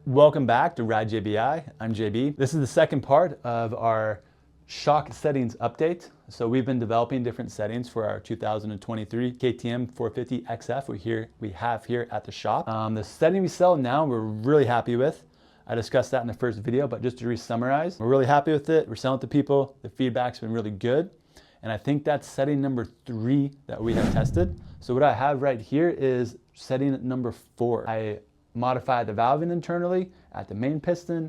Welcome back to Ride JBI. I'm JB. This is the second part of our shock settings update. So we've been developing different settings for our 2023 KTM 450 XF we have here at the shop. The setting we sell now, we're really happy with. I discussed that in the first video, but just to re-summarize, we're really happy with it. We're selling it to people. The feedback's been really good. And I think that's setting number 3 that we have tested. So what I have right here is setting number 4. I modified the valving internally at the main piston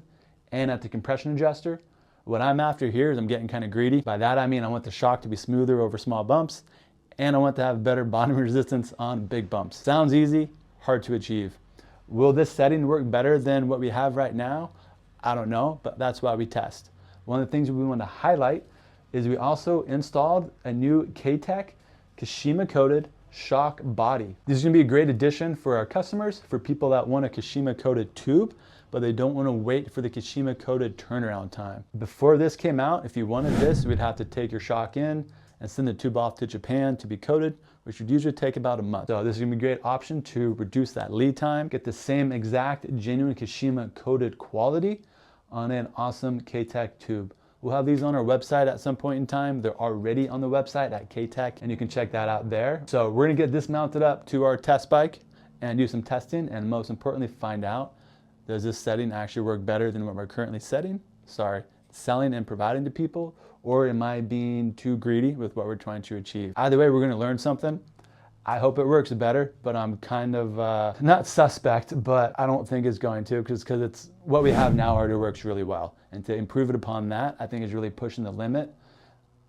and at the compression adjuster. What I'm after here is I'm getting kind of greedy. By that I mean I want the shock to be smoother over small bumps, and I want to have better bottom resistance on big bumps. Sounds easy, hard to achieve. Will this setting work better than what we have right now? I don't know, but that's why we test. One of the things we want to highlight is we also installed a new KTM Kashima coated shock body. This is going to be a great addition for our customers, for people that want a Kashima coated tube, but they don't want to wait for the Kashima coated turnaround time. Before this came out, if you wanted this, we'd have to take your shock in and send the tube off to Japan to be coated, which would usually take about a month. So this is going to be a great option to reduce that lead time, get the same exact genuine Kashima coated quality on an awesome KTM tube. We'll have these on our website at some point in time. They're already on the website at KTM, and you can check that out there. So we're gonna get this mounted up to our test bike and do some testing, and most importantly, find out, does this setting actually work better than what we're currently selling and providing to people, or am I being too greedy with what we're trying to achieve? Either way, we're gonna learn something. I hope it works better, but I'm kind of, not suspect, but I don't think it's going to, because it's what we have now already works really well. And to improve it upon that, I think is really pushing the limit.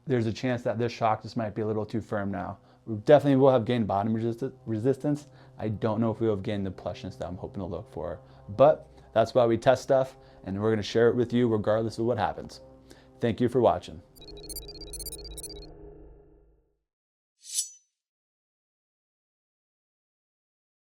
There's a chance that this shock just might be a little too firm now. We definitely will have gained bottom resistance. I don't know if we will have gained the plushness that I'm hoping to look for. But that's why we test stuff, and we're gonna share it with you regardless of what happens. Thank you for watching.